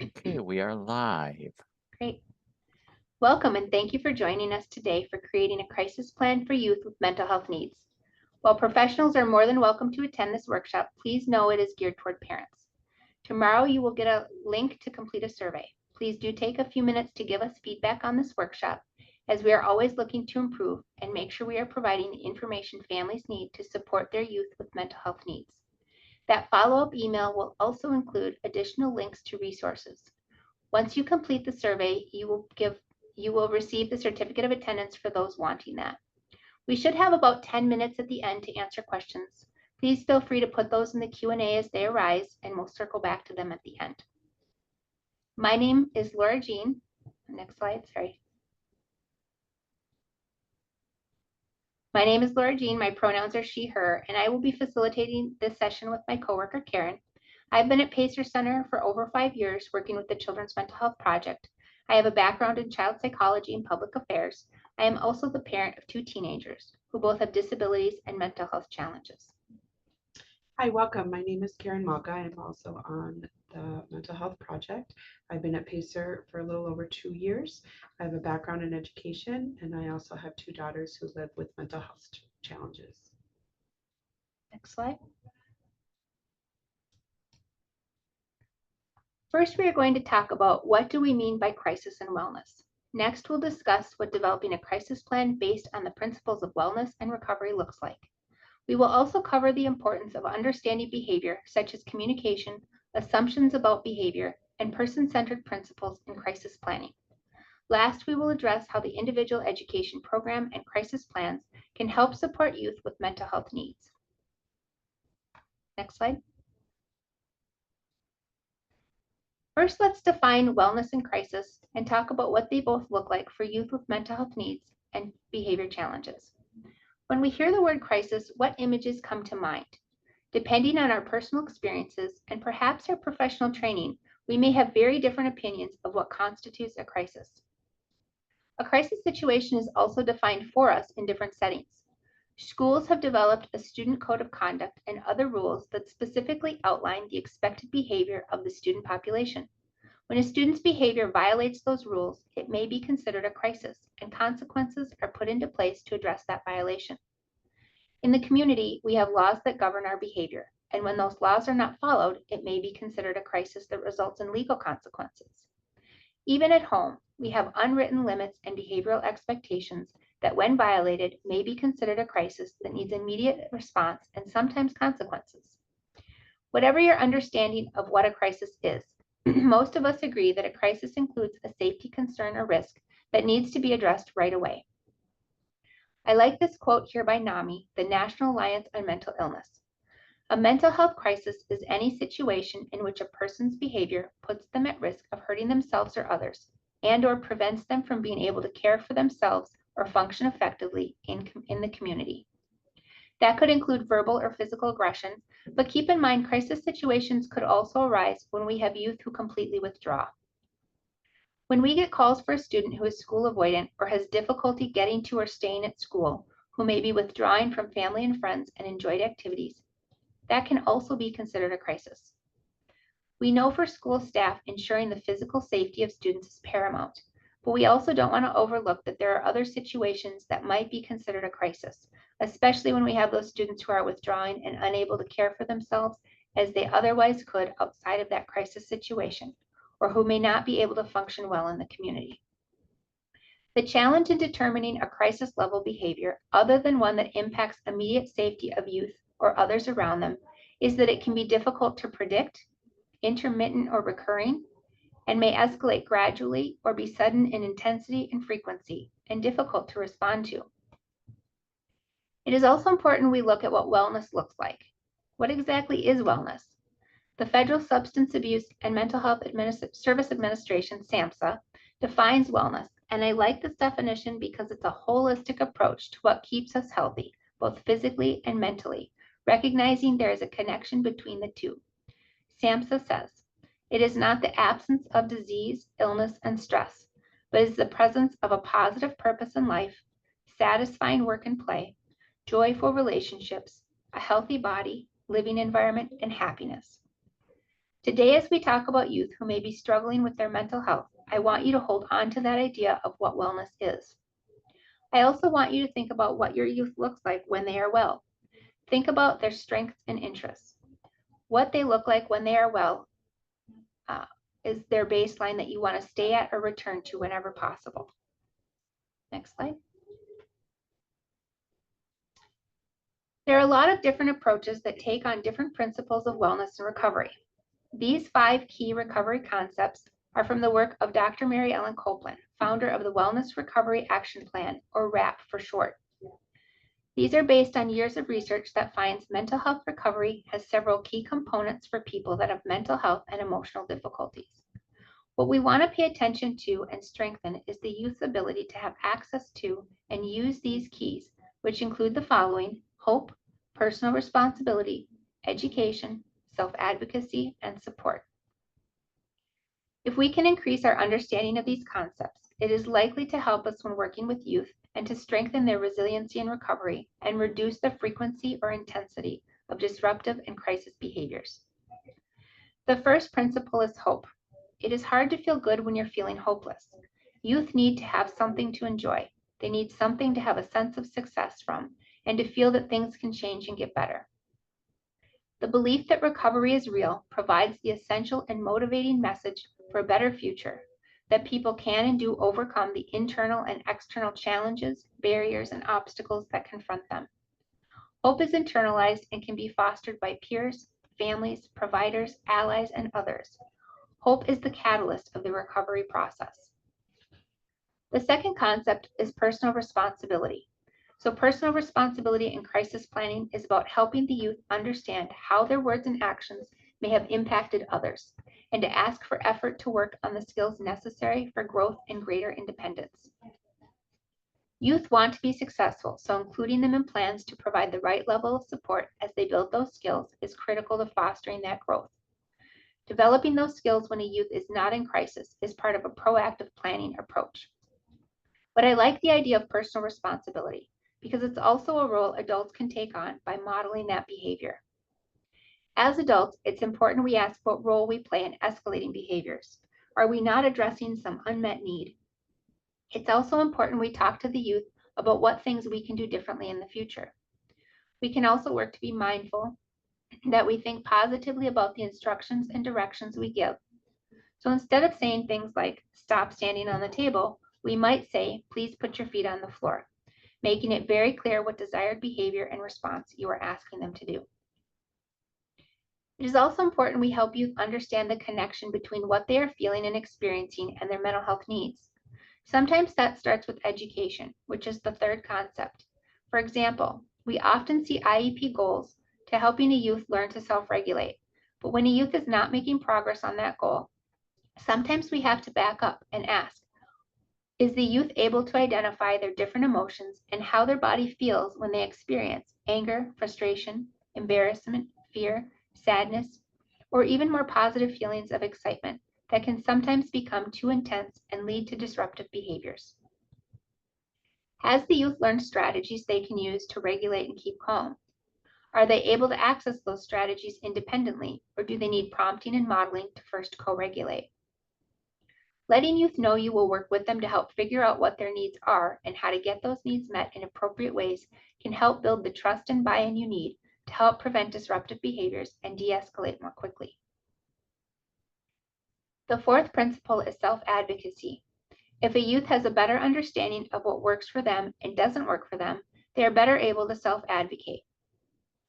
Okay, we are live. Great. Welcome and thank you for joining us today for creating a crisis plan for youth with mental health needs. While professionals are more than welcome to attend this workshop, please know it is geared toward parents. Tomorrow you will get a link to complete a survey. Please do take a few minutes to give us feedback on this workshop, as we are always looking to improve and make sure we are providing the information families need to support their youth with mental health needs. That follow-up email will also include additional links to resources. Once you complete the survey, you will receive the certificate of attendance for those wanting that. We should have about 10 minutes at the end to answer questions. Please feel free to put those in the Q&A as they arise, and we'll circle back to them at the end. My name is Laura Jean. Next slide, sorry. My name is Laura Jean. My pronouns are she, her, and I will be facilitating this session with my coworker, Karen. I've been at Pacer Center for over 5 years working with the Children's Mental Health Project. I have a background in child psychology and public affairs. I am also the parent of 2 teenagers who both have disabilities and mental health challenges. Hi, welcome. My name is Karen Malka. I'm also on the Mental Health Project. I've been at Pacer for a little over 2 years. I have a background in education, and I also have 2 daughters who live with mental health challenges. Next slide. First, we are going to talk about what do we mean by crisis and wellness. Next, we'll discuss what developing a crisis plan based on the principles of wellness and recovery looks like. We will also cover the importance of understanding behavior, such as communication, assumptions about behavior, and person-centered principles in crisis planning. Last, we will address how the individual education program and crisis plans can help support youth with mental health needs. Next slide. First, let's define wellness and crisis and talk about what they both look like for youth with mental health needs and behavior challenges. When we hear the word crisis, what images come to mind? Depending on our personal experiences and perhaps our professional training, we may have very different opinions of what constitutes a crisis. A crisis situation is also defined for us in different settings. Schools have developed a student code of conduct and other rules that specifically outline the expected behavior of the student population. When a student's behavior violates those rules, it may be considered a crisis, and consequences are put into place to address that violation. In the community, we have laws that govern our behavior, and when those laws are not followed, it may be considered a crisis that results in legal consequences. Even at home, we have unwritten limits and behavioral expectations that, when violated, may be considered a crisis that needs immediate response and sometimes consequences. Whatever your understanding of what a crisis is, most of us agree that a crisis includes a safety concern or risk that needs to be addressed right away. I like this quote here by NAMI, the National Alliance on Mental Illness. A mental health crisis is any situation in which a person's behavior puts them at risk of hurting themselves or others, and/or prevents them from being able to care for themselves or function effectively in the community. That could include verbal or physical aggression, but keep in mind crisis situations could also arise when we have youth who completely withdraw. When we get calls for a student who is school avoidant or has difficulty getting to or staying at school, who may be withdrawing from family and friends and enjoyed activities, that can also be considered a crisis. We know for school staff, ensuring the physical safety of students is paramount, but we also don't want to overlook that there are other situations that might be considered a crisis, especially when we have those students who are withdrawing and unable to care for themselves as they otherwise could outside of that crisis situation, or who may not be able to function well in the community. The challenge in determining a crisis level behavior, other than one that impacts immediate safety of youth or others around them, is that it can be difficult to predict, intermittent or recurring, and may escalate gradually or be sudden in intensity and frequency, and difficult to respond to. It is also important we look at what wellness looks like. What exactly is wellness? The Federal Substance Abuse and Mental Health Service Administration, SAMHSA, defines wellness, and I like this definition because it's a holistic approach to what keeps us healthy, both physically and mentally, recognizing there is a connection between the two. SAMHSA says, it is not the absence of disease, illness, and stress, but is the presence of a positive purpose in life, satisfying work and play, joyful relationships, a healthy body, living environment, and happiness. Today, as we talk about youth who may be struggling with their mental health, I want you to hold on to that idea of what wellness is. I also want you to think about what your youth looks like when they are well. Think about their strengths and interests. What they look like when they are well is their baseline that you want to stay at or return to whenever possible. Next slide. There are a lot of different approaches that take on different principles of wellness and recovery. These 5 key recovery concepts are from the work of Dr. Mary Ellen Copeland, founder of the Wellness Recovery Action Plan, or WRAP for short. These are based on years of research that finds mental health recovery has several key components for people that have mental health and emotional difficulties. What we want to pay attention to and strengthen is the youth's ability to have access to and use these keys, which include the following: hope, personal responsibility, education, self-advocacy, and support. If we can increase our understanding of these concepts, it is likely to help us when working with youth and to strengthen their resiliency and recovery and reduce the frequency or intensity of disruptive and crisis behaviors. The first principle is hope. It is hard to feel good when you're feeling hopeless. Youth need to have something to enjoy. They need something to have a sense of success from and to feel that things can change and get better. The belief that recovery is real provides the essential and motivating message for a better future, that people can and do overcome the internal and external challenges, barriers, and obstacles that confront them. Hope is internalized and can be fostered by peers, families, providers, allies, and others. Hope is the catalyst of the recovery process. The second concept is personal responsibility. So personal responsibility in crisis planning is about helping the youth understand how their words and actions may have impacted others, and to ask for effort to work on the skills necessary for growth and greater independence. Youth want to be successful, so including them in plans to provide the right level of support as they build those skills is critical to fostering that growth. Developing those skills when a youth is not in crisis is part of a proactive planning approach. But I like the idea of personal responsibility because it's also a role adults can take on by modeling that behavior. As adults, it's important we ask what role we play in escalating behaviors. Are we not addressing some unmet need? It's also important we talk to the youth about what things we can do differently in the future. We can also work to be mindful that we think positively about the instructions and directions we give. So instead of saying things like, stop standing on the table, we might say, please put your feet on the floor, making it very clear what desired behavior and response you are asking them to do. It is also important we help youth understand the connection between what they are feeling and experiencing and their mental health needs. Sometimes that starts with education, which is the third concept. For example, we often see IEP goals to helping a youth learn to self-regulate. But when a youth is not making progress on that goal, sometimes we have to back up and ask, is the youth able to identify their different emotions and how their body feels when they experience anger, frustration, embarrassment, fear, sadness, or even more positive feelings of excitement that can sometimes become too intense and lead to disruptive behaviors? Has the youth learned strategies they can use to regulate and keep calm? Are they able to access those strategies independently, or do they need prompting and modeling to first co-regulate? Letting youth know you will work with them to help figure out what their needs are and how to get those needs met in appropriate ways can help build the trust and buy-in you need to help prevent disruptive behaviors and de-escalate more quickly. The fourth principle is self-advocacy. If a youth has a better understanding of what works for them and doesn't work for them, they are better able to self-advocate.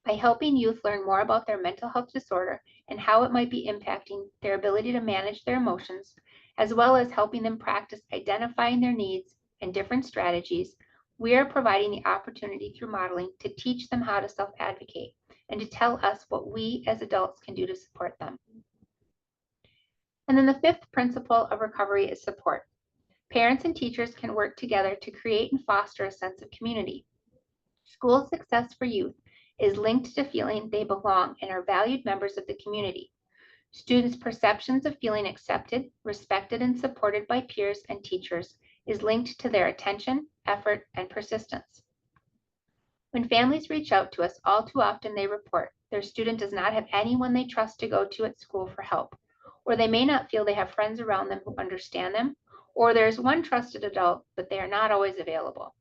By helping youth learn more about their mental health disorder and how it might be impacting their ability to manage their emotions, as well as helping them practice identifying their needs and different strategies, we are providing the opportunity through modeling to teach them how to self-advocate and to tell us what we as adults can do to support them. And then the fifth principle of recovery is support. Parents and teachers can work together to create and foster a sense of community. School success for youth is linked to feeling they belong and are valued members of the community. Students' perceptions of feeling accepted, respected, and supported by peers and teachers is linked to their attention, effort, and persistence. When families reach out to us, all too often they report Their student does not have anyone they trust to go to at school for help, or they may not feel they have friends around them who understand them, or there's one trusted adult, but they are not always available.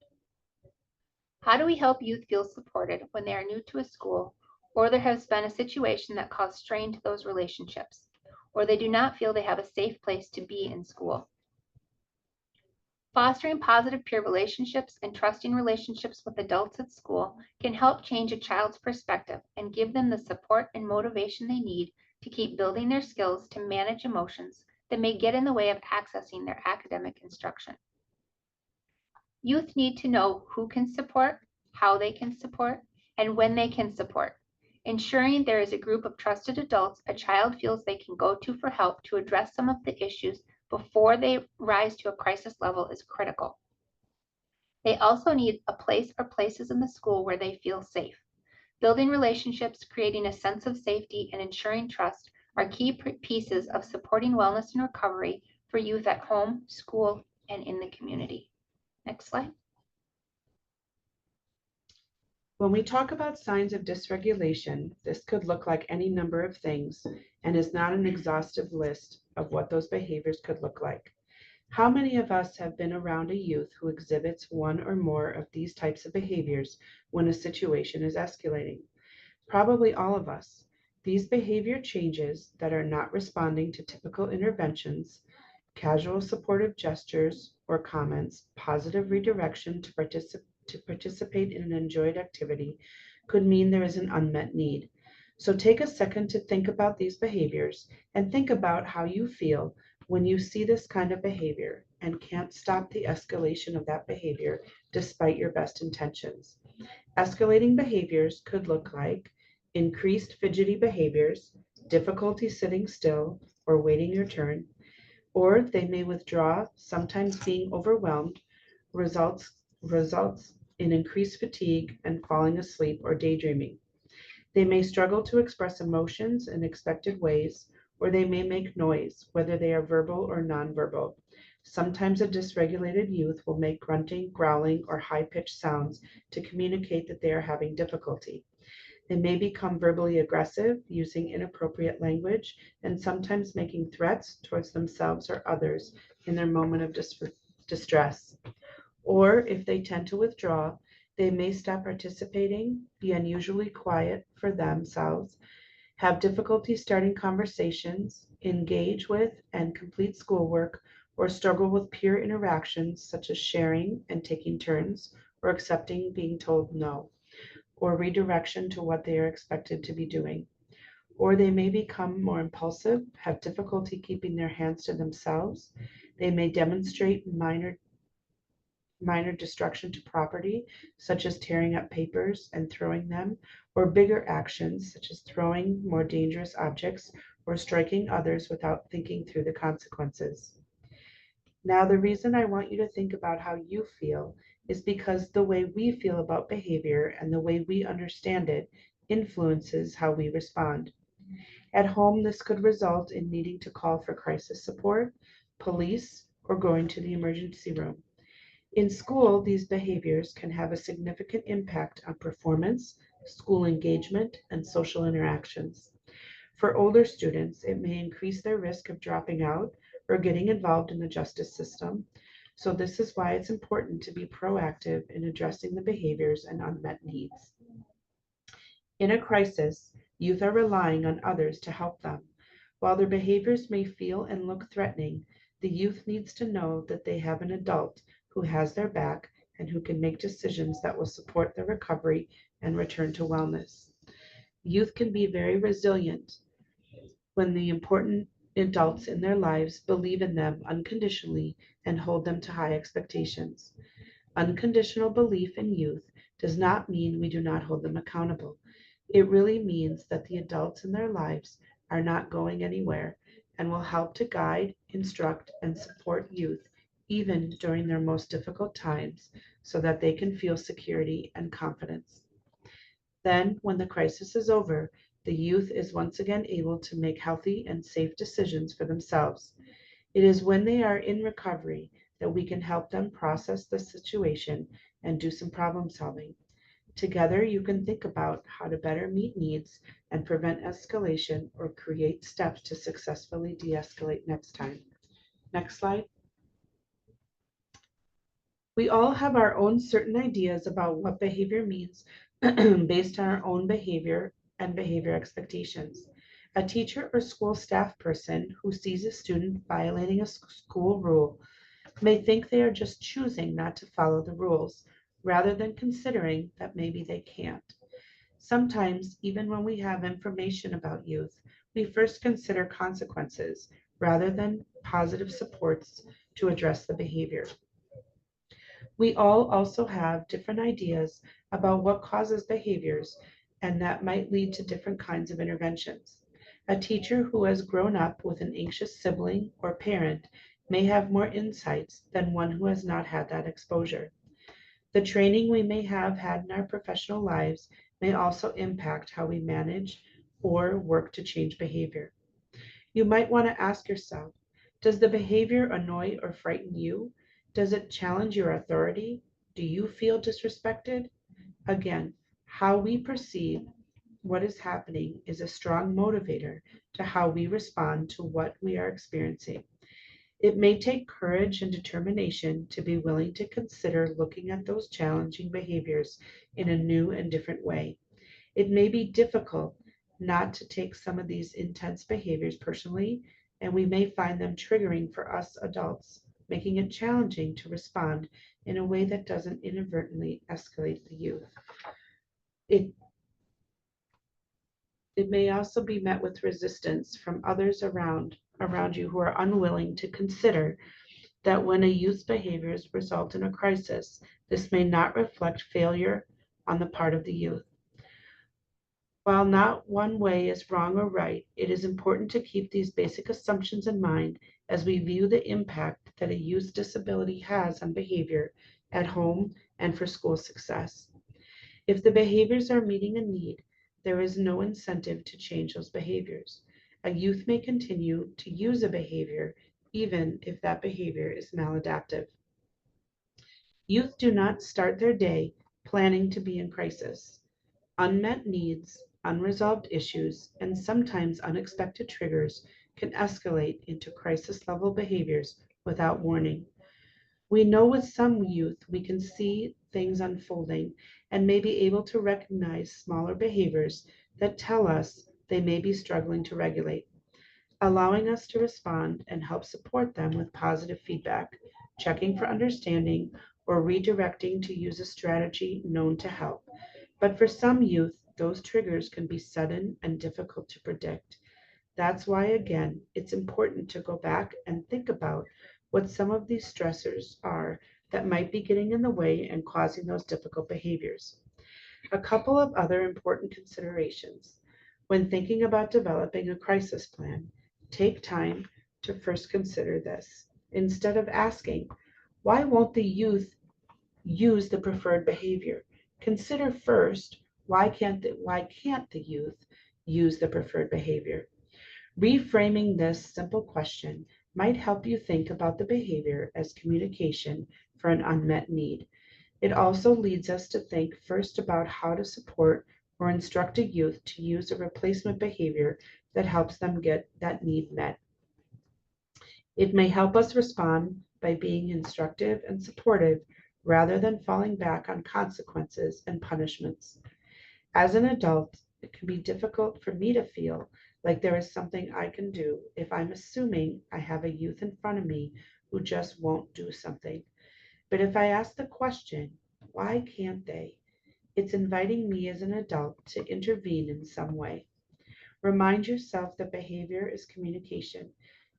How do we help youth feel supported when they are new to a school, or there has been a situation that caused strain to those relationships, or they do not feel they have a safe place to be in school? Fostering positive peer relationships and trusting relationships with adults at school can help change a child's perspective and give them the support and motivation they need to keep building their skills to manage emotions that may get in the way of accessing their academic instruction. Youth need to know who can support, how they can support, and when they can support. Ensuring there is a group of trusted adults a child feels they can go to for help to address some of the issues before they rise to a crisis level is critical. They also need a place or places in the school where they feel safe. Building relationships, creating a sense of safety, and ensuring trust are key pieces of supporting wellness and recovery for youth at home, school, and in the community. Next slide. When we talk about signs of dysregulation, this could look like any number of things and is not an exhaustive list of what those behaviors could look like. How many of us have been around a youth who exhibits one or more of these types of behaviors when a situation is escalating? Probably all of us. These behavior changes that are not responding to typical interventions, casual supportive gestures or comments, positive redirection to participate in an enjoyed activity could mean there is an unmet need. So take a second to think about these behaviors and think about how you feel when you see this kind of behavior and can't stop the escalation of that behavior despite your best intentions. Escalating behaviors could look like increased fidgety behaviors, difficulty sitting still or waiting your turn, or they may withdraw, sometimes being overwhelmed, results in increased fatigue and falling asleep or daydreaming. They may struggle to express emotions in expected ways, or they may make noise, whether they are verbal or nonverbal. Sometimes a dysregulated youth will make grunting, growling, or high-pitched sounds to communicate that they are having difficulty. They may become verbally aggressive, using inappropriate language, and sometimes making threats towards themselves or others in their moment of distress. Or if they tend to withdraw, they may stop participating, be unusually quiet for themselves, have difficulty starting conversations, engage with and complete schoolwork, or struggle with peer interactions such as sharing and taking turns, or accepting being told no, or redirection to what they are expected to be doing. Or they may become more impulsive, have difficulty keeping their hands to themselves. They may demonstrate minor destruction to property, such as tearing up papers and throwing them, or bigger actions, such as throwing more dangerous objects or striking others without thinking through the consequences. Now, the reason I want you to think about how you feel is because the way we feel about behavior and the way we understand it influences how we respond. At home, this could result in needing to call for crisis support, police, or going to the emergency room. In school, these behaviors can have a significant impact on performance, school engagement, and social interactions. For older students, it may increase their risk of dropping out or getting involved in the justice system. So this is why it's important to be proactive in addressing the behaviors and unmet needs. In a crisis, youth are relying on others to help them. While their behaviors may feel and look threatening, the youth needs to know that they have an adult who has their back and who can make decisions that will support their recovery and return to wellness. Youth can be very resilient when the important adults in their lives believe in them unconditionally and hold them to high expectations. Unconditional belief in youth does not mean we do not hold them accountable. It really means that the adults in their lives are not going anywhere and will help to guide, instruct, and support youth even during their most difficult times so that they can feel security and confidence. Then, when the crisis is over, the youth is once again able to make healthy and safe decisions for themselves. It is when they are in recovery that we can help them process the situation and do some problem solving. Together, you can think about how to better meet needs and prevent escalation or create steps to successfully de-escalate next time. Next slide. We all have our own certain ideas about what behavior means based on our own behavior and behavior expectations. A teacher or school staff person who sees a student violating a school rule may think they are just choosing not to follow the rules, rather than considering that maybe they can't. Sometimes, even when we have information about youth, we first consider consequences rather than positive supports to address the behavior. We all also have different ideas about what causes behaviors, and that might lead to different kinds of interventions. A teacher who has grown up with an anxious sibling or parent may have more insights than one who has not had that exposure. The training we may have had in our professional lives may also impact how we manage or work to change behavior. You might want to ask yourself, does the behavior annoy or frighten you? Does it challenge your authority? Do you feel disrespected? Again, how we perceive what is happening is a strong motivator to how we respond to what we are experiencing. It may take courage and determination to be willing to consider looking at those challenging behaviors in a new and different way. It may be difficult not to take some of these intense behaviors personally, and we may find them triggering for us adults, making it challenging to respond in a way that doesn't inadvertently escalate the youth. It, it may also be met with resistance from others around you who are unwilling to consider that when a youth's behaviors result in a crisis, this may not reflect failure on the part of the youth. While not one way is wrong or right, it is important to keep these basic assumptions in mind as we view the impact that a youth's disability has on behavior at home and for school success. If the behaviors are meeting a need, there is no incentive to change those behaviors. A youth may continue to use a behavior even if that behavior is maladaptive. Youth do not start their day planning to be in crisis. Unmet needs, unresolved issues, and sometimes unexpected triggers can escalate into crisis level behaviors without warning. We know with some youth we can see things unfolding and may be able to recognize smaller behaviors that tell us they may be struggling to regulate, allowing us to respond and help support them with positive feedback, checking for understanding, or redirecting to use a strategy known to help. But for some youth, those triggers can be sudden and difficult to predict. That's why, again, it's important to go back and think about what some of these stressors are that might be getting in the way and causing those difficult behaviors. A couple of other important considerations. When thinking about developing a crisis plan, take time to first consider this. Instead of asking, why won't the youth use the preferred behavior? Consider first, why can't the youth use the preferred behavior? Reframing this simple question might help you think about the behavior as communication for an unmet need. It also leads us to think first about how to support or instruct a youth to use a replacement behavior that helps them get that need met. It may help us respond by being instructive and supportive rather than falling back on consequences and punishments. As an adult, it can be difficult for me to feel like there is something I can do if I'm assuming I have a youth in front of me who just won't do something. But if I ask the question, why can't they? It's inviting me as an adult to intervene in some way. Remind yourself that behavior is communication.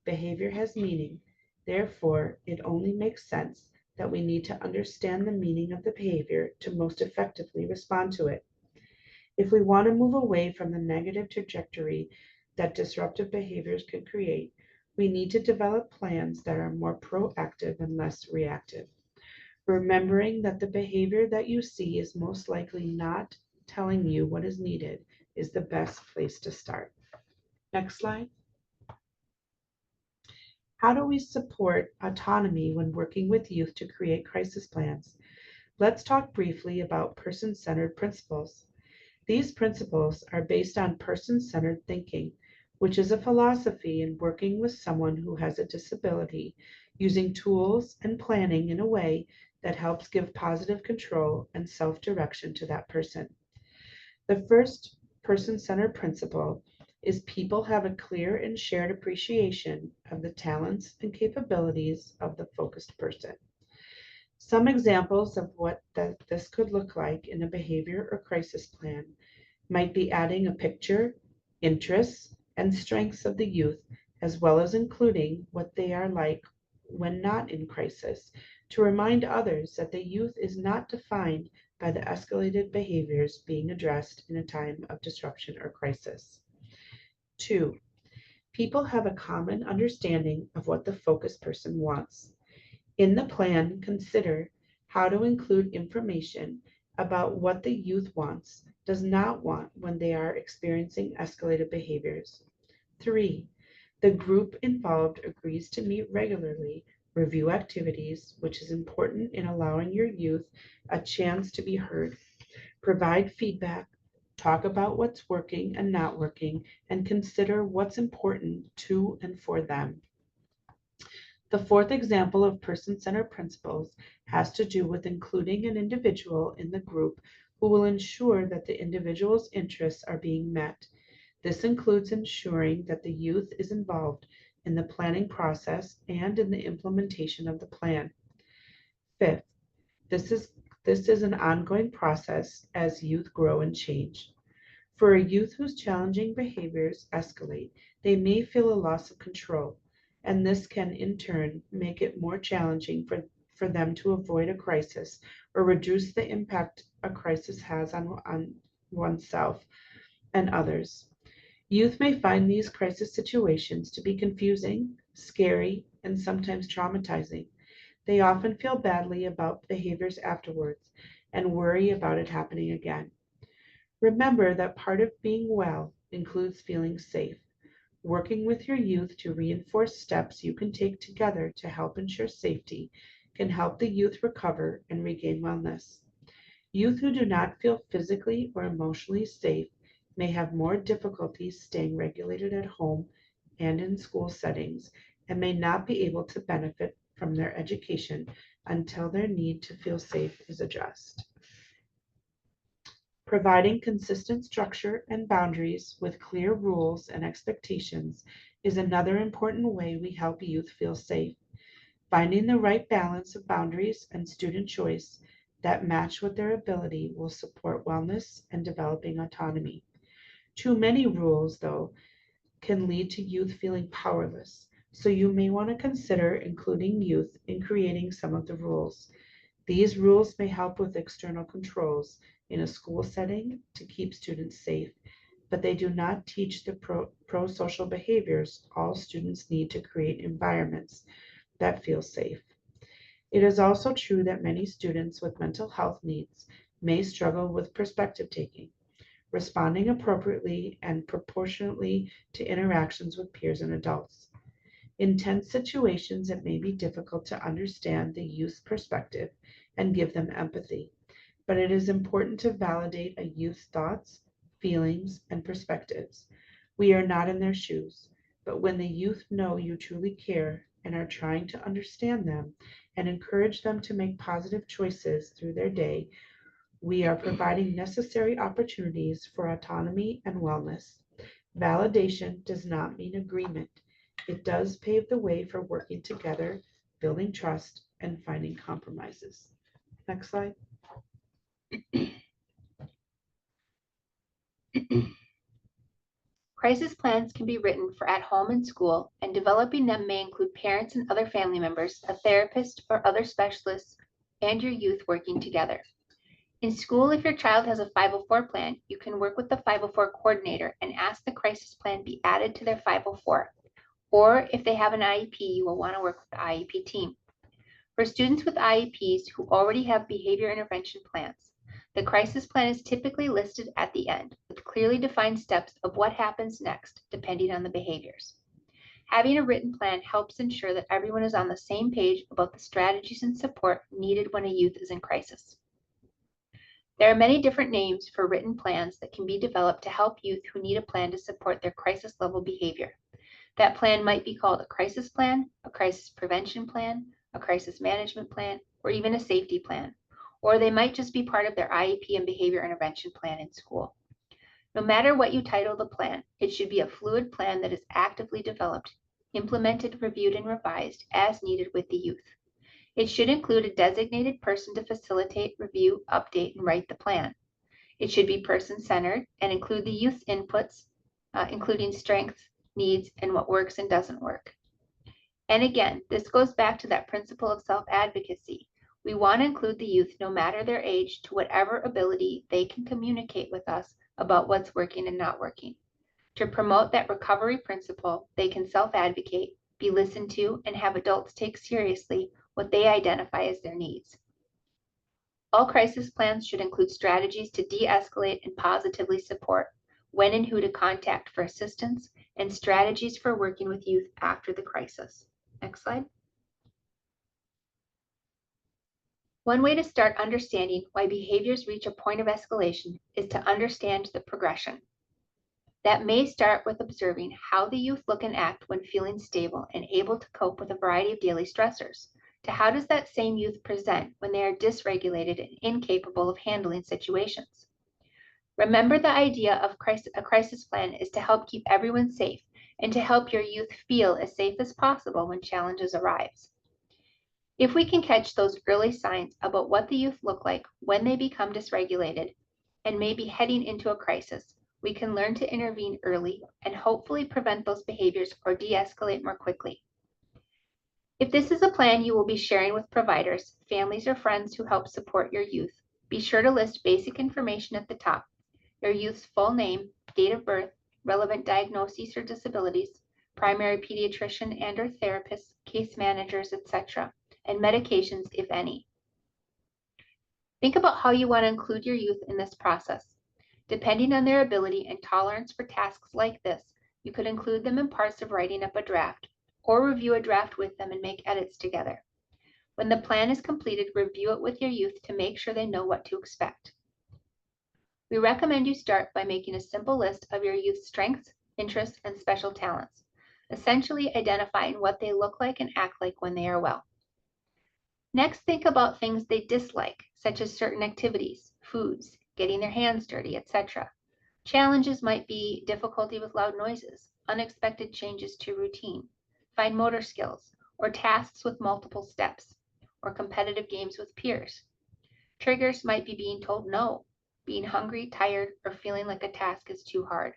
Behavior has meaning. Therefore, it only makes sense that we need to understand the meaning of the behavior to most effectively respond to it. If we want to move away from the negative trajectory that disruptive behaviors can create, we need to develop plans that are more proactive and less reactive. Remembering that the behavior that you see is most likely not telling you what is needed is the best place to start. Next slide. How do we support autonomy when working with youth to create crisis plans? Let's talk briefly about person-centered principles. These principles are based on person-centered thinking, which is a philosophy in working with someone who has a disability, using tools and planning in a way that helps give positive control and self-direction to that person. The first person-centered principle is people have a clear and shared appreciation of the talents and capabilities of the focused person. Some examples of what this could look like in a behavior or crisis plan might be adding a picture, interests, and strengths of the youth, as well as including what they are like when not in crisis, to remind others that the youth is not defined by the escalated behaviors being addressed in a time of disruption or crisis. 2. People have a common understanding of what the focused person wants. In the plan, consider how to include information about what the youth wants, does not want when they are experiencing escalated behaviors. 3. The group involved agrees to meet regularly, review activities, which is important in allowing your youth a chance to be heard, provide feedback, talk about what's working and not working, and consider what's important to and for them. The fourth example of person-centered principles has to do with including an individual in the group who will ensure that the individual's interests are being met. This includes ensuring that the youth is involved in the planning process and in the implementation of the plan. Fifth, this is an ongoing process as youth grow and change. For a youth whose challenging behaviors escalate, they may feel a loss of control, and this can in turn make it more challenging for them to avoid a crisis or reduce the impact a crisis has on oneself and others. Youth may find these crisis situations to be confusing, scary, and sometimes traumatizing. They often feel badly about behaviors afterwards and worry about it happening again. Remember that part of being well includes feeling safe. Working with your youth to reinforce steps you can take together to help ensure safety can help the youth recover and regain wellness. Youth who do not feel physically or emotionally safe may have more difficulties staying regulated at home and in school settings and may not be able to benefit from their education until their need to feel safe is addressed. Providing consistent structure and boundaries with clear rules and expectations is another important way we help youth feel safe. Finding the right balance of boundaries and student choice that match with their ability will support wellness and developing autonomy. Too many rules, though, can lead to youth feeling powerless, so you may want to consider including youth in creating some of the rules. These rules may help with external controls in a school setting to keep students safe, but they do not teach the pro-social behaviors all students need to create environments that feel safe. It is also true that many students with mental health needs may struggle with perspective taking, responding appropriately and proportionately to interactions with peers and adults. In tense situations, it may be difficult to understand the youth's perspective and give them empathy, but it is important to validate a youth's thoughts, feelings, and perspectives. We are not in their shoes, but when the youth know you truly care and are trying to understand them and encourage them to make positive choices through their day, we are providing necessary opportunities for autonomy and wellness. Validation does not mean agreement. It does pave the way for working together, building trust, and finding compromises. Next slide. Crisis plans can be written for at home and school, and developing them may include parents and other family members, a therapist, or other specialists, and your youth working together. In school, if your child has a 504 plan, you can work with the 504 coordinator and ask the crisis plan be added to their 504. Or if they have an IEP, you will want to work with the IEP team. For students with IEPs who already have behavior intervention plans, the crisis plan is typically listed at the end with clearly defined steps of what happens next, depending on the behaviors. Having a written plan helps ensure that everyone is on the same page about the strategies and support needed when a youth is in crisis. There are many different names for written plans that can be developed to help youth who need a plan to support their crisis level behavior. That plan might be called a crisis plan, a crisis prevention plan, a crisis management plan, or even a safety plan. Or they might just be part of their IEP and behavior intervention plan in school. No matter what you title the plan, it should be a fluid plan that is actively developed, implemented, reviewed, and revised as needed with the youth. It should include a designated person to facilitate, review, update, and write the plan. It should be person-centered and include the youth's inputs, including strengths, needs, and what works and doesn't work. And again, this goes back to that principle of self-advocacy. We want to include the youth, no matter their age, to whatever ability they can communicate with us about what's working and not working. To promote that recovery principle, they can self-advocate, be listened to, and have adults take seriously what they identify as their needs. All crisis plans should include strategies to de-escalate and positively support, when and who to contact for assistance, and strategies for working with youth after the crisis. Next slide. One way to start understanding why behaviors reach a point of escalation is to understand the progression. That may start with observing how the youth look and act when feeling stable and able to cope with a variety of daily stressors, to how does that same youth present when they are dysregulated and incapable of handling situations. Remember, the idea of a crisis plan is to help keep everyone safe and to help your youth feel as safe as possible when challenges arise. If we can catch those early signs about what the youth look like when they become dysregulated and may be heading into a crisis, we can learn to intervene early and hopefully prevent those behaviors or de-escalate more quickly. If this is a plan you will be sharing with providers, families, or friends who help support your youth, be sure to list basic information at the top: your youth's full name, date of birth, relevant diagnoses or disabilities, primary pediatrician and or therapists, case managers, etc., and medications, if any. Think about how you want to include your youth in this process. Depending on their ability and tolerance for tasks like this, you could include them in parts of writing up a draft, or review a draft with them and make edits together. When the plan is completed, review it with your youth to make sure they know what to expect. We recommend you start by making a simple list of your youth's strengths, interests, and special talents, essentially identifying what they look like and act like when they are well. Next, think about things they dislike, such as certain activities, foods, getting their hands dirty, etc. Challenges might be difficulty with loud noises, unexpected changes to routine, fine motor skills, or tasks with multiple steps, or competitive games with peers. Triggers might be being told no, being hungry, tired, or feeling like a task is too hard.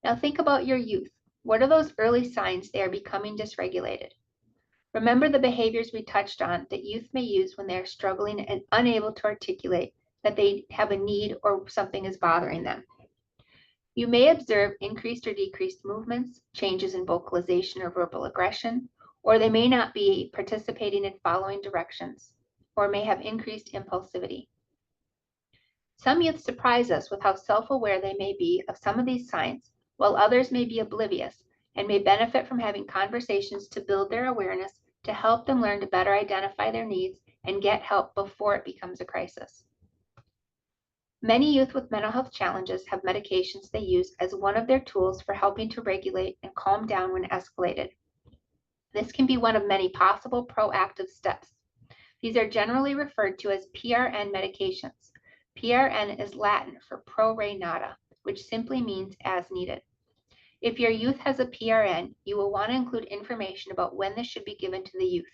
Now think about your youth. What are those early signs they are becoming dysregulated? Remember the behaviors we touched on that youth may use when they are struggling and unable to articulate that they have a need or something is bothering them. You may observe increased or decreased movements, changes in vocalization or verbal aggression, or they may not be participating in following directions, or may have increased impulsivity. Some youth surprise us with how self-aware they may be of some of these signs, while others may be oblivious and may benefit from having conversations to build their awareness to help them learn to better identify their needs and get help before it becomes a crisis. Many youth with mental health challenges have medications they use as one of their tools for helping to regulate and calm down when escalated. This can be one of many possible proactive steps. These are generally referred to as PRN medications. PRN is Latin for pro re nata, which simply means as needed. If your youth has a PRN, you will want to include information about when this should be given to the youth.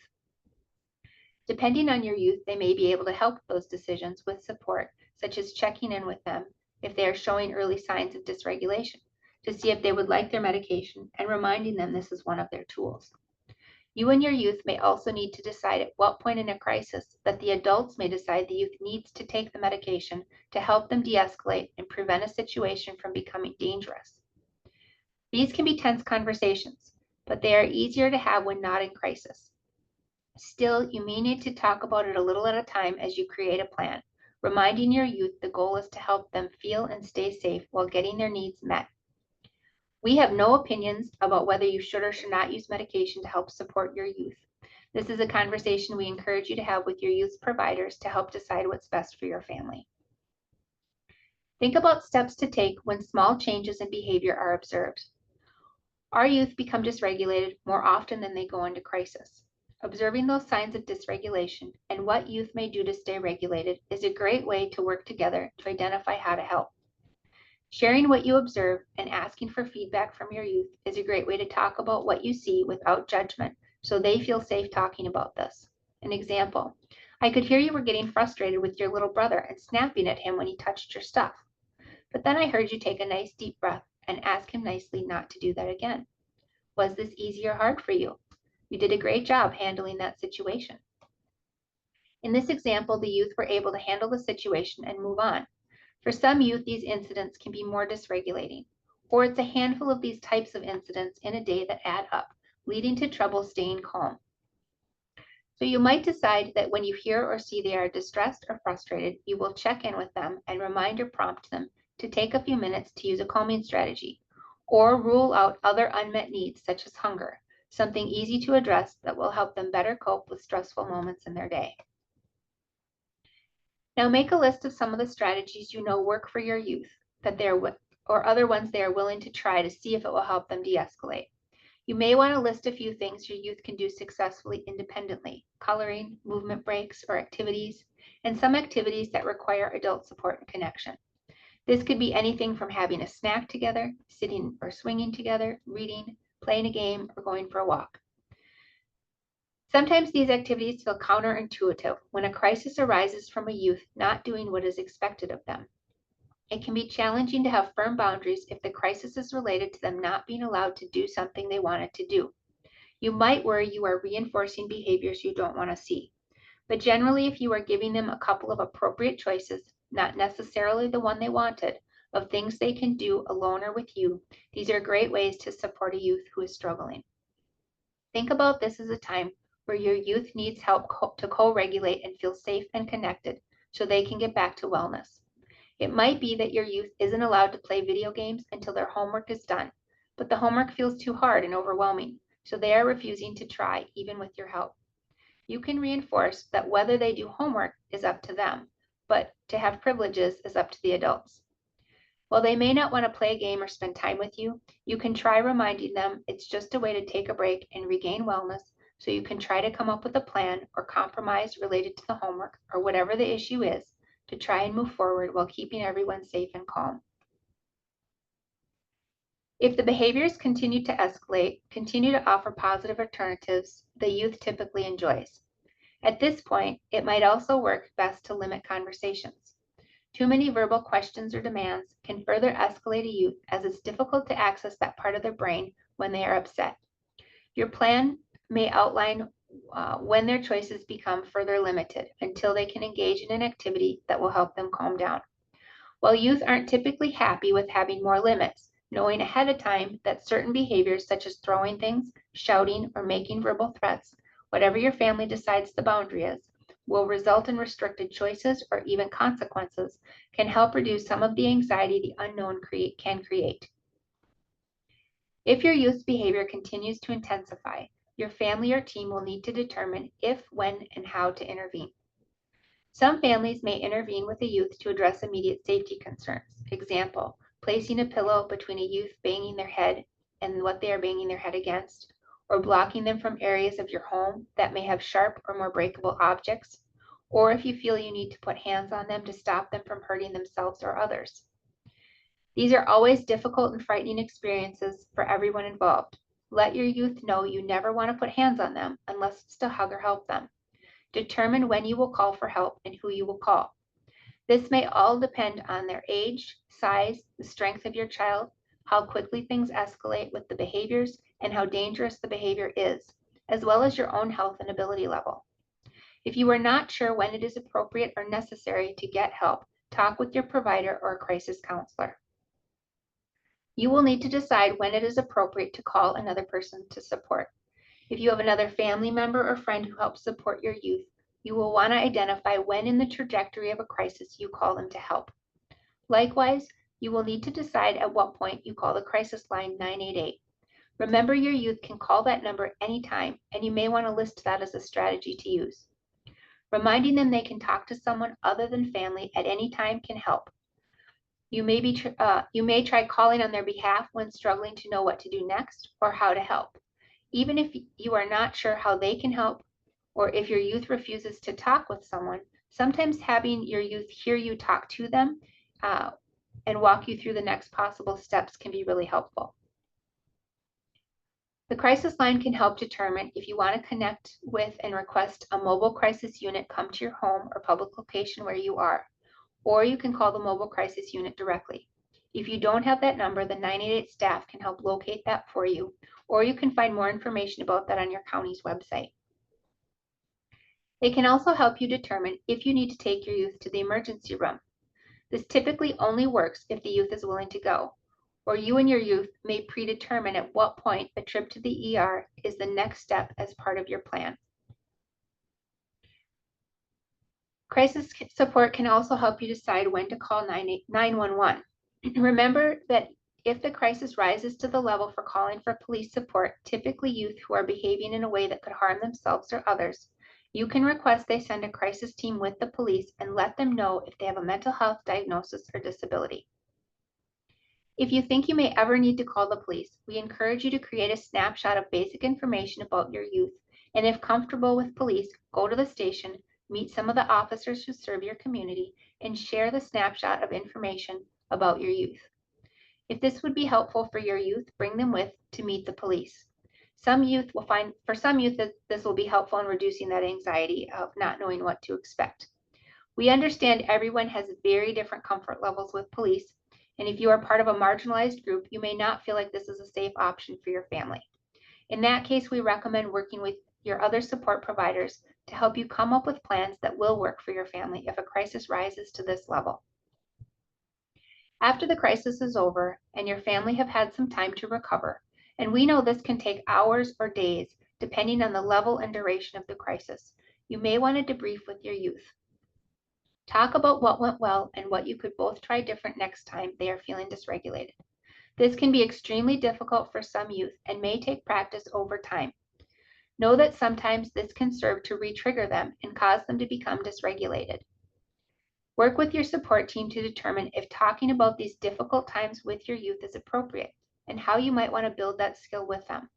Depending on your youth, they may be able to help those decisions with support, such as checking in with them if they are showing early signs of dysregulation, to see if they would like their medication and reminding them this is one of their tools. You and your youth may also need to decide at what point in a crisis that the adults may decide the youth needs to take the medication to help them de-escalate and prevent a situation from becoming dangerous. These can be tense conversations, but they are easier to have when not in crisis. Still, you may need to talk about it a little at a time as you create a plan, reminding your youth the goal is to help them feel and stay safe while getting their needs met. We have no opinions about whether you should or should not use medication to help support your youth. This is a conversation we encourage you to have with your youth providers to help decide what's best for your family. Think about steps to take when small changes in behavior are observed. Our youth become dysregulated more often than they go into crisis. Observing those signs of dysregulation and what youth may do to stay regulated is a great way to work together to identify how to help. Sharing what you observe and asking for feedback from your youth is a great way to talk about what you see without judgment, so they feel safe talking about this. An example, I could hear you were getting frustrated with your little brother and snapping at him when he touched your stuff. But then I heard you take a nice deep breath and ask him nicely not to do that again. Was this easy or hard for you? You did a great job handling that situation. In this example, the youth were able to handle the situation and move on. For some youth, these incidents can be more dysregulating, or it's a handful of these types of incidents in a day that add up, leading to trouble staying calm. So you might decide that when you hear or see they are distressed or frustrated, you will check in with them and remind or prompt them to take a few minutes to use a calming strategy, or rule out other unmet needs such as hunger, something easy to address that will help them better cope with stressful moments in their day. Now make a list of some of the strategies you know work for your youth that or other ones they are willing to try to see if it will help them de-escalate. You may want to list a few things your youth can do successfully independently, coloring, movement breaks, or activities, and some activities that require adult support and connection. This could be anything from having a snack together, sitting or swinging together, reading, playing a game, or going for a walk. Sometimes these activities feel counterintuitive when a crisis arises from a youth not doing what is expected of them. It can be challenging to have firm boundaries if the crisis is related to them not being allowed to do something they wanted to do. You might worry you are reinforcing behaviors you don't want to see. But generally, if you are giving them a couple of appropriate choices, not necessarily the one they wanted, of things they can do alone or with you, these are great ways to support a youth who is struggling. Think about this as a time where your youth needs help to co-regulate and feel safe and connected so they can get back to wellness. It might be that your youth isn't allowed to play video games until their homework is done, but the homework feels too hard and overwhelming, so they are refusing to try, even with your help. You can reinforce that whether they do homework is up to them, but to have privileges is up to the adults. While they may not want to play a game or spend time with you, you can try reminding them it's just a way to take a break and regain wellness, so you can try to come up with a plan or compromise related to the homework or whatever the issue is to try and move forward while keeping everyone safe and calm. If the behaviors continue to escalate, continue to offer positive alternatives the youth typically enjoys. At this point, it might also work best to limit conversations. Too many verbal questions or demands can further escalate a youth, as it's difficult to access that part of their brain when they are upset. Your plan may outline when their choices become further limited until they can engage in an activity that will help them calm down. While youth aren't typically happy with having more limits, knowing ahead of time that certain behaviors such as throwing things, shouting, or making verbal threats, whatever your family decides the boundary is, will result in restricted choices or even consequences, can help reduce some of the anxiety the unknown can create. If your youth's behavior continues to intensify, your family or team will need to determine if, when, and how to intervene. Some families may intervene with a youth to address immediate safety concerns. Example, placing a pillow between a youth banging their head and what they are banging their head against, or blocking them from areas of your home that may have sharp or more breakable objects, or if you feel you need to put hands on them to stop them from hurting themselves or others. These are always difficult and frightening experiences for everyone involved. Let your youth know you never want to put hands on them unless it's to hug or help them. Determine when you will call for help and who you will call. This may all depend on their age, size, the strength of your child, how quickly things escalate with the behaviors, and how dangerous the behavior is, as well as your own health and ability level. If you are not sure when it is appropriate or necessary to get help, talk with your provider or a crisis counselor. You will need to decide when it is appropriate to call another person to support. If you have another family member or friend who helps support your youth, you will want to identify when in the trajectory of a crisis you call them to help. Likewise, you will need to decide at what point you call the crisis line 988. Remember, your youth can call that number anytime, and you may want to list that as a strategy to use. Reminding them they can talk to someone other than family at any time can help. You may try calling on their behalf when struggling to know what to do next or how to help. Even if you are not sure how they can help, or if your youth refuses to talk with someone, sometimes having your youth hear you talk to them and walk you through the next possible steps can be really helpful. The crisis line can help determine if you want to connect with and request a mobile crisis unit come to your home or public location where you are, or you can call the mobile crisis unit directly. If you don't have that number, the 988 staff can help locate that for you, or you can find more information about that on your county's website. They can also help you determine if you need to take your youth to the emergency room. This typically only works if the youth is willing to go, or you and your youth may predetermine at what point a trip to the ER is the next step as part of your plan. Crisis support can also help you decide when to call 911. Remember that if the crisis rises to the level for calling for police support, typically youth who are behaving in a way that could harm themselves or others, you can request they send a crisis team with the police and let them know if they have a mental health diagnosis or disability. If you think you may ever need to call the police, we encourage you to create a snapshot of basic information about your youth, and if comfortable with police, go to the station, meet some of the officers who serve your community, and share the snapshot of information about your youth. If this would be helpful for your youth, bring them with to meet the police. For some youth that this will be helpful in reducing that anxiety of not knowing what to expect. We understand everyone has very different comfort levels with police, and if you are part of a marginalized group, you may not feel like this is a safe option for your family. In that case, we recommend working with your other support providers to help you come up with plans that will work for your family if a crisis rises to this level. After the crisis is over and your family have had some time to recover, and we know this can take hours or days depending on the level and duration of the crisis, you may want to debrief with your youth. Talk about what went well and what you could both try different next time they are feeling dysregulated. This can be extremely difficult for some youth and may take practice over time. Know that sometimes this can serve to re-trigger them and cause them to become dysregulated. Work with your support team to determine if talking about these difficult times with your youth is appropriate and how you might want to build that skill with them.